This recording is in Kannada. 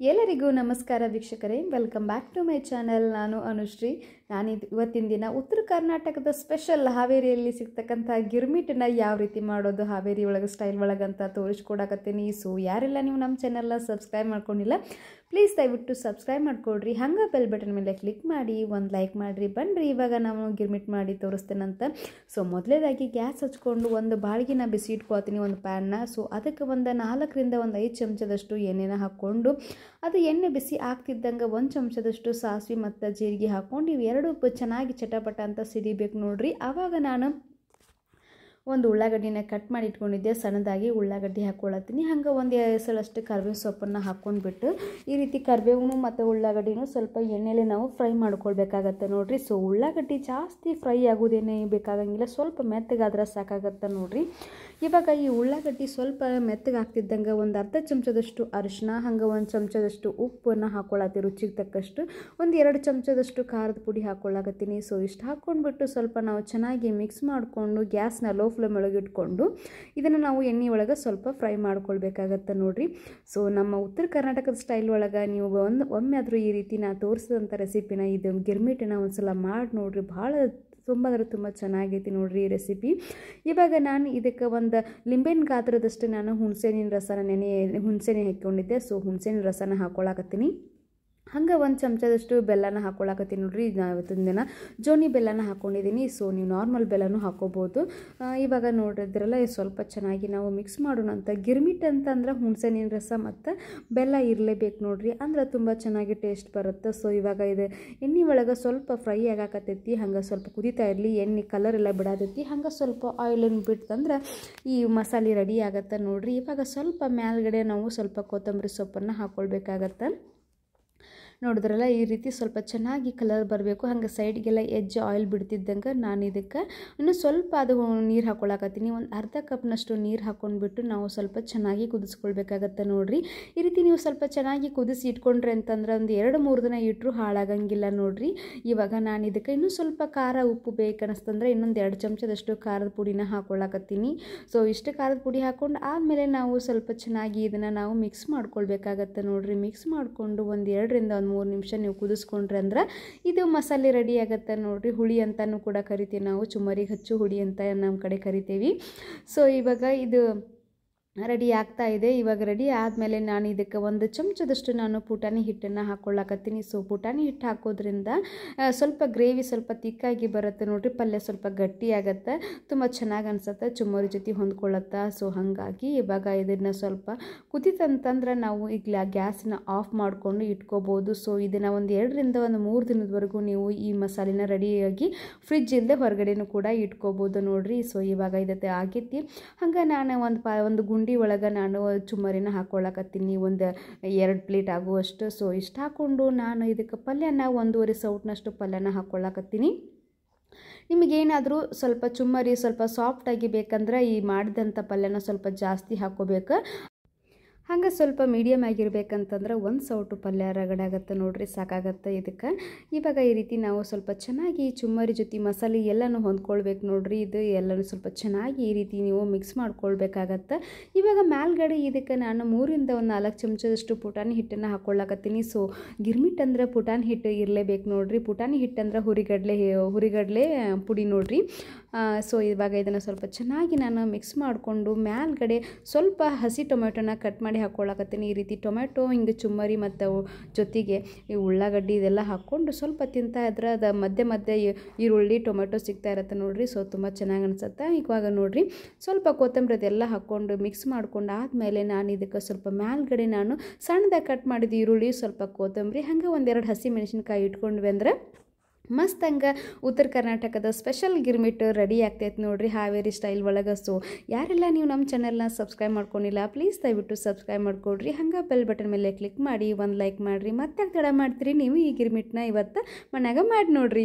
ಎಲ್ಲರಿಗೂ ನಮಸ್ಕಾರ ವೀಕ್ಷಕರೇ, welcome back to my channel. ನಾನು ಅನುಶ್ರೀ. ಇವತ್ತಿನ ದಿನ ಉತ್ತರ ಕರ್ನಾಟಕದ ಸ್ಪೆಷಲ್ ಹಾವೇರಿಯಲ್ಲಿ ಸಿಗ್ತಕ್ಕಂಥ ಗಿರ್ಮಿಟನ್ನ ಯಾವ ರೀತಿ ಮಾಡೋದು ಹಾವೇರಿ ಒಳಗೆ ಸ್ಟೈಲ್ ಒಳಗಂತ ತೋರಿಸ್ಕೊಡಕತ್ತೀನಿ. ಸೊ ಯಾರೆಲ್ಲ ನೀವು ನಮ್ಮ ಚಾನೆಲ್ನ ಸಬ್ಸ್ಕ್ರೈಬ್ ಮಾಡ್ಕೊಂಡಿಲ್ಲ, ಪ್ಲೀಸ್ ದಯವಿಟ್ಟು ಸಬ್ಸ್ಕ್ರೈಬ್ ಮಾಡ್ಕೊಳ್ರಿ. ಹಂಗೆ ಬೆಲ್ ಬಟನ್ ಮೇಲೆ ಕ್ಲಿಕ್ ಮಾಡಿ ಒಂದು ಲೈಕ್ ಮಾಡಿರಿ. ಬನ್ನಿರಿ ಇವಾಗ ನಾವು ಗಿರ್ಮಿಟ್ ಮಾಡಿ ತೋರಿಸ್ತೇನಂತ. ಸೊ ಮೊದಲೇದಾಗಿ ಗ್ಯಾಸ್ ಹಚ್ಕೊಂಡು ಒಂದು ಬಾಳಿಗೆನ ಬಿಸಿ ಇಟ್ಕೊಳ್ತೀನಿ, ಒಂದು ಪ್ಯಾನ್ನ. ಸೊ ಅದಕ್ಕೆ ಒಂದು 4 ರಿಂದ 5 ಚಮಚದಷ್ಟು ಎಣ್ಣೆನ ಹಾಕ್ಕೊಂಡು, ಅದು ಎಣ್ಣೆ ಬಿಸಿ ಆಗ್ತಿದ್ದಂಗೆ 1 ಚಮಚದಷ್ಟು ಸಾಸಿವೆ ಮತ್ತು ಜೀರಿಗೆ ಹಾಕ್ಕೊಂಡು ಇವೆರಡು ಚೆನ್ನಾಗಿ ಚಟಪಟ ಅಂತ ಸಿಡಿಬೇಕು ನೋಡ್ರಿ. ಆವಾಗ ನಾನು ಒಂದು ಉಳ್ಳಾಗಡ್ಡಿನ ಕಟ್ ಮಾಡಿ ಇಟ್ಕೊಂಡಿದ್ದೆ, ಸಣ್ಣದಾಗಿ ಉಳ್ಳಾಗಡ್ಡಿ ಹಾಕ್ಕೊಳತ್ತೀನಿ. ಹಂಗೆ ಒಂದು ಎಸಳಷ್ಟು ಕರಿಬೇವು ಸೊಪ್ಪನ್ನು ಹಾಕ್ಕೊಂಡ್ಬಿಟ್ಟು ಈ ರೀತಿ ಕರಿಬೇವು ಮತ್ತು ಉಳ್ಳಾಗಡ್ಡಿನೂ ಸ್ವಲ್ಪ ಎಣ್ಣೆಲೆ ನಾವು ಫ್ರೈ ಮಾಡ್ಕೊಳ್ಬೇಕಾಗತ್ತೆ ನೋಡ್ರಿ. ಸೊ ಉಳ್ಳಾಗಡ್ಡಿ ಜಾಸ್ತಿ ಫ್ರೈ ಆಗೋದೇನೇ ಬೇಕಾಗಂಗಿಲ್ಲ, ಸ್ವಲ್ಪ ಮೆತ್ತಗಾದ್ರೆ ಸಾಕಾಗತ್ತೆ ನೋಡ್ರಿ. ಇವಾಗ ಈ ಉಳ್ಳಾಗಡ್ಡಿ ಸ್ವಲ್ಪ ಮೆತ್ತಗಾಗ್ತಿದ್ದಂಗೆ ಒಂದು ಅರ್ಧ ಚಮಚದಷ್ಟು ಅರಿಶಿನ, ಹಂಗೆ 1 ಚಮಚದಷ್ಟು ಉಪ್ಪನ್ನು ಹಾಕ್ಕೊಳತ್ತಿ, ರುಚಿಗೆ ತಕ್ಕಷ್ಟು. ಒಂದು 2 ಚಮಚದಷ್ಟು ಖಾರದ ಪುಡಿ ಹಾಕ್ಕೊಳ್ಳಾಕತ್ತೀನಿ. ಸೊ ಇಷ್ಟು ಹಾಕ್ಕೊಂಡ್ಬಿಟ್ಟು ಸ್ವಲ್ಪ ನಾವು ಚೆನ್ನಾಗಿ ಮಿಕ್ಸ್ ಮಾಡಿಕೊಂಡು ಗ್ಯಾಸ್ನ ಲೋ ಫ್ಲೇಮ್ ಒಳಗೆ ಇಟ್ಕೊಂಡು ಇದನ್ನು ನಾವು ಎಣ್ಣೆ ಒಳಗೆ ಸ್ವಲ್ಪ ಫ್ರೈ ಮಾಡ್ಕೊಳ್ಬೇಕಾಗತ್ತೆ ನೋಡ್ರಿ. ಸೊ ನಮ್ಮ ಉತ್ತರ ಕರ್ನಾಟಕದ ಸ್ಟೈಲ್ ಒಳಗೆ ನೀವು ಒಮ್ಮೆ ಆದರೂ ಈ ರೀತಿ ನಾ ತೋರಿಸಿದಂಥ ರೆಸಿಪಿನ, ಇದು ಗಿರ್ಮಿಟನ್ನ ಒಂದ್ಸಲ ಮಾಡಿ ನೋಡ್ರಿ. ಭಾಳ ತುಂಬ ಚೆನ್ನಾಗೈತಿ ನೋಡ್ರಿ ಈ ರೆಸಿಪಿ. ಇವಾಗ ನಾನು ಇದಕ್ಕೆ ಒಂದು ಲಿಂಬೆನ ಗಾತ್ರದಷ್ಟು ನಾನು ಹುಣಸೆಹಣ್ಣಿನ ರಸನ ಹುಣಸೆಹಣ್ಣು ಹಾಕ್ಕೊಂಡಿದ್ದೆ. ಸೊ ಹುಣಸೆಹಣ್ಣಿನ ರಸನ ಹಾಕ್ಕೊಳಕತ್ತೀನಿ. ಹಂಗೆ 1 ಚಮಚದಷ್ಟು ಬೆಲ್ಲನ ಹಾಕ್ಕೊಳಕತ್ತೀನಿ ನೋಡ್ರಿ. ಇವತ್ತಿನ ದಿನ ಜೋನಿ ಬೆಲ್ಲನ ಹಾಕ್ಕೊಂಡಿದ್ದೀನಿ. ಸೊ ನೀವು ನಾರ್ಮಲ್ ಬೆಲ್ಲನೂ ಹಾಕ್ಕೋಬೋದು. ಇವಾಗ ನೋಡಿದ್ರಲ್ಲ, ಸ್ವಲ್ಪ ಚೆನ್ನಾಗಿ ನಾವು ಮಿಕ್ಸ್ ಮಾಡೋಣ ಅಂತ. ಗಿರ್ಮಿಟ್ ಅಂತಂದ್ರೆ ಹುಣಸೆಹಣ್ಣಿನ ರಸ ಮತ್ತು ಬೆಲ್ಲ ಇರಲೇಬೇಕು ನೋಡ್ರಿ, ಅಂದ್ರೆ ತುಂಬ ಚೆನ್ನಾಗಿ ಟೇಸ್ಟ್ ಬರುತ್ತೆ. ಸೊ ಇವಾಗ ಇದು ಎಣ್ಣೆ ಒಳಗೆ ಸ್ವಲ್ಪ ಫ್ರೈ ಆಗಾಕತ್ತೈತಿ. ಹಂಗೆ ಸ್ವಲ್ಪ ಕುದೀತಾ ಇರಲಿ, ಎಣ್ಣೆ ಕಲರ್ ಎಲ್ಲ ಬಿಡಾತೈತಿ. ಹಂಗೆ ಸ್ವಲ್ಪ ಆಯಿಲನ್ನು ಬಿಟ್ಟಂದ್ರೆ ಈ ಮಸಾಲೆ ರೆಡಿ ಆಗತ್ತೆ ನೋಡ್ರಿ. ಇವಾಗ ಸ್ವಲ್ಪ ಮೇಲ್ಗಡೆ ನಾವು ಸ್ವಲ್ಪ ಕೊತ್ತಂಬರಿ ಸೊಪ್ಪನ್ನು ಹಾಕ್ಕೊಳ್ಬೇಕಾಗತ್ತೆ. ನೋಡಿದ್ರಲ್ಲ, ಈ ರೀತಿ ಸ್ವಲ್ಪ ಚೆನ್ನಾಗಿ ಕಲರ್ ಬರಬೇಕು. ಹಂಗೆ ಸೈಡ್ಗೆಲ್ಲ ಎಜ್ಜೆ ಆಯಿಲ್ ಬಿಡ್ತಿದ್ದಂಗೆ ನಾನು ಇದಕ್ಕೆ ಇನ್ನೂ ಸ್ವಲ್ಪ ಅದು ನೀರು ಹಾಕ್ಕೊಳಕತ್ತೀನಿ. ಒಂದು ಅರ್ಧ ಕಪ್ನಷ್ಟು ನೀರು ಹಾಕ್ಕೊಂಡ್ಬಿಟ್ಟು ನಾವು ಸ್ವಲ್ಪ ಚೆನ್ನಾಗಿ ಕುದಿಸ್ಕೊಳ್ಬೇಕಾಗತ್ತೆ ನೋಡ್ರಿ. ಈ ರೀತಿ ನೀವು ಸ್ವಲ್ಪ ಚೆನ್ನಾಗಿ ಕುದಿಸಿ ಇಟ್ಕೊಂಡ್ರೆ ಅಂತಂದ್ರೆ ಒಂದು 2-3 ದಿನ ಇಟ್ಟರು ಹಾಳಾಗಂಗಿಲ್ಲ ನೋಡ್ರಿ. ಇವಾಗ ನಾನು ಇದಕ್ಕೆ ಇನ್ನೂ ಸ್ವಲ್ಪ ಖಾರ ಉಪ್ಪು ಬೇಕನ್ನಿಸ್ತಂದ್ರೆ ಇನ್ನೊಂದು 2 ಚಮಚದಷ್ಟು ಖಾರದ ಪುಡಿನ ಹಾಕ್ಕೊಳಕತ್ತೀನಿ. ಸೊ ಇಷ್ಟು ಖಾರದ ಪುಡಿ ಹಾಕ್ಕೊಂಡು ಆದಮೇಲೆ ನಾವು ಸ್ವಲ್ಪ ಚೆನ್ನಾಗಿ ಇದನ್ನು ನಾವು ಮಿಕ್ಸ್ ಮಾಡ್ಕೊಳ್ಬೇಕಾಗತ್ತೆ ನೋಡ್ರಿ. ಮಿಕ್ಸ್ ಮಾಡಿಕೊಂಡು ಒಂದು 2 ರಿಂದ 3 ನಿಮಿಷ ನೀವು ಕುದಿಸ್ಕೊಂಡ್ರೆ ಅಂದ್ರೆ ಇದು ಮಸಾಲೆ ರೆಡಿ ಆಗುತ್ತೆ ನೋಡ್ರಿ. ಹುಳಿ ಅಂತಲೂ ಕೂಡ ಕರಿತೀವಿ ನಾವು, ಚುಮ್ಮರಿಗೆ ಹಚ್ಚು ಹುಳಿ ಅಂತ ನಮ್ಮ ಕಡೆ ಕರಿತೀವಿ. ಸೊ ಇವಾಗ ಇದು ರೆಡಿ ಆಗ್ತಾ ಇದೆ. ಇವಾಗ ರೆಡಿ ಆದಮೇಲೆ ನಾನು ಇದಕ್ಕೆ 1 ಚಮಚದಷ್ಟು ನಾನು ಪುಟಾಣಿ ಹಿಟ್ಟನ್ನು ಹಾಕ್ಕೊಳ್ಳಾಕತ್ತೀನಿ. ಸೊ ಪುಟಾಣಿ ಹಿಟ್ಟು ಹಾಕೋದ್ರಿಂದ ಸ್ವಲ್ಪ ಗ್ರೇವಿ ಸ್ವಲ್ಪ ತಿಕ್ಕಾಗಿ ಬರುತ್ತೆ ನೋಡ್ರಿ. ಪಲ್ಯ ಸ್ವಲ್ಪ ಗಟ್ಟಿ ಆಗುತ್ತೆ, ತುಂಬ ಚೆನ್ನಾಗಿ ಅನ್ಸುತ್ತೆ, ಚುಮ್ಮರಿ ಜೊತೆ ಹೊಂದ್ಕೊಳ್ಳುತ್ತೆ. ಸೊ ಹಾಗಾಗಿ ಇವಾಗ ಇದನ್ನು ಸ್ವಲ್ಪ ಕುದಿತಂತಂದ್ರೆ ನಾವು ಈಗ ಗ್ಯಾಸನ್ನ ಆಫ್ ಮಾಡಿಕೊಂಡು ಇಟ್ಕೋಬೋದು. ಸೊ ಇದನ್ನು ಒಂದು 2 ರಿಂದ 3 ದಿನದವರೆಗೂ ನೀವು ಈ ಮಸಾಲೆನ ರೆಡಿಯಾಗಿ ಫ್ರಿಜ್ ಇಲ್ಲದೆ ಹೊರಗಡೆನೂ ಕೂಡ ಇಟ್ಕೋಬೋದು ನೋಡ್ರಿ. ಸೊ ಇವಾಗ ಇದಕ್ಕೆ ಆಗೈತಿ. ಹಂಗೆ ನಾನು ಒಂದು ಗುಂಡಿ ಒಳಗೆ ನಾನು ಚುಮ್ಮರಿನ ಹಾಕ್ಕೊಳ್ಳಾಕತ್ತೀನಿ, ಒಂದು 2 ಪ್ಲೇಟ್ ಆಗುವಷ್ಟು. ಸೊ ಇಷ್ಟು ಹಾಕ್ಕೊಂಡು ನಾನು ಇದಕ್ಕೆ ಪಲ್ಯನ 1.5 ಸೌಟ್ನಷ್ಟು ಪಲ್ಯನ ಹಾಕ್ಕೊಳ್ಳಾಕತ್ತೀನಿ. ನಿಮಗೇನಾದರೂ ಸ್ವಲ್ಪ ಚುಮ್ಮರಿ ಸ್ವಲ್ಪ ಸಾಫ್ಟಾಗಿ ಬೇಕಂದ್ರೆ ಈ ಮಾಡಿದಂಥ ಪಲ್ಯನ ಸ್ವಲ್ಪ ಜಾಸ್ತಿ ಹಾಕ್ಕೋಬೇಕು. ಹಂಗೆ ಸ್ವಲ್ಪ ಮೀಡಿಯಮ್ ಆಗಿರ್ಬೇಕಂತಂದ್ರೆ 1 ಸೌಟು ಪಲ್ಯ ರಗಡಾಗತ್ತೆ ನೋಡ್ರಿ, ಸಾಕಾಗತ್ತೆ ಇದಕ್ಕೆ. ಇವಾಗ ಈ ರೀತಿ ನಾವು ಸ್ವಲ್ಪ ಚೆನ್ನಾಗಿ ಚುಮ್ಮರಿ ಜೊತೆ ಮಸಾಲೆ ಎಲ್ಲನೂ ಹೊಂದ್ಕೊಳ್ಬೇಕು ನೋಡ್ರಿ. ಇದು ಎಲ್ಲನೂ ಸ್ವಲ್ಪ ಚೆನ್ನಾಗಿ ಈ ರೀತಿ ನೀವು ಮಿಕ್ಸ್ ಮಾಡ್ಕೊಳ್ಬೇಕಾಗತ್ತೆ. ಇವಾಗ ಮೇಲ್ಗಡೆ ಇದಕ್ಕೆ ನಾನು 3 ರಿಂದ 4 ಚಮಚದಷ್ಟು ಪುಟಾಣಿ ಹಿಟ್ಟನ್ನು ಹಾಕ್ಕೊಳ್ಳಾಕತ್ತೀನಿ. ಸೊ ಗಿರ್ಮಿಟ್ ಅಂದರೆ ಪುಟಾಣಿ ಹಿಟ್ಟು ಇರಲೇಬೇಕು ನೋಡ್ರಿ. ಪುಟಾಣಿ ಹಿಟ್ಟಂದ್ರೆ ಹುರಿಗಡಲೆ ಪುಡಿ ನೋಡ್ರಿ. ಸೊ ಇವಾಗ ಇದನ್ನು ಸ್ವಲ್ಪ ಚೆನ್ನಾಗಿ ನಾನು ಮಿಕ್ಸ್ ಮಾಡಿಕೊಂಡು ಮೇಲ್ಗಡೆ ಸ್ವಲ್ಪ ಹಸಿ ಟೊಮೆಟೊನ ಕಟ್ ಮಾಡಿ ಹಾಕ್ಕೊಳ್ಳಾಕತ್ತೀನಿ. ಈ ರೀತಿ ಟೊಮೆಟೊ ಹಿಂಗೆ ಚುಮ್ಮರಿ ಮತ್ತು ಜೊತೆಗೆ ಈ ಉಳ್ಳಾಗಡ್ಡಿ ಇದೆಲ್ಲ ಹಾಕ್ಕೊಂಡು ಸ್ವಲ್ಪ ತಿಂತಾ ಇದ್ರೆ ಅದು ಮಧ್ಯೆ ಈರುಳ್ಳಿ ಟೊಮೆಟೊ ಸಿಗ್ತಾ ಇರುತ್ತೆ ನೋಡ್ರಿ. ಸೊ ತುಂಬ ಚೆನ್ನಾಗಿ ಅನಿಸುತ್ತೆ. ಇವಾಗ ನೋಡ್ರಿ ಸ್ವಲ್ಪ ಕೊತ್ತಂಬರಿ ಅದೆಲ್ಲ ಹಾಕ್ಕೊಂಡು ಮಿಕ್ಸ್ ಮಾಡ್ಕೊಂಡು ಆದಮೇಲೆ ನಾನು ಇದಕ್ಕೆ ಸ್ವಲ್ಪ ಮೇಲ್ಗಡೆ ನಾನು ಸಣ್ಣದಾಗಿ ಕಟ್ ಮಾಡಿದ ಈರುಳ್ಳಿ, ಸ್ವಲ್ಪ ಕೊತ್ತಂಬರಿ, ಹಾಗೆ 1-2 ಹಸಿ ಮೆಣಸಿನ್ಕಾಯಿ ಇಟ್ಕೊಂಡ್ವಿ ಅಂದರೆ ಮಸ್ತ್ ಹಂಗೆ ಉತ್ತರ ಕರ್ನಾಟಕದ ಸ್ಪೆಷಲ್ ಗಿರ್ಮಿಟ್ ರೆಡಿ ಆಗ್ತೈತೆ ನೋಡ್ರಿ ಹಾವೇರಿ ಸ್ಟೈಲ್ ಒಳಗೆ. ಸೊ ಯಾರೆಲ್ಲ ನೀವು ನಮ್ಮ ಚಾನೆಲ್ನ ಸಬ್ಸ್ಕ್ರೈಬ್ ಮಾಡ್ಕೊಂಡಿಲ್ಲ, ಪ್ಲೀಸ್ ದಯವಿಟ್ಟು ಸಬ್ಸ್ಕ್ರೈಬ್ ಮಾಡ್ಕೊಡ್ರಿ. ಹಂಗೆ ಬೆಲ್ ಬಟನ್ ಮೇಲೆ ಕ್ಲಿಕ್ ಮಾಡಿ ಒಂದು ಲೈಕ್ ಮಾಡಿರಿ. ಮತ್ತೆ ತಡ ಮಾಡ್ತೀರಿ, ನೀವು ಈ ಗಿರ್ಮಿಟ್ನ ಇವತ್ತು ಮನ್ಯಾಗ ಮಾಡಿ ನೋಡ್ರಿ.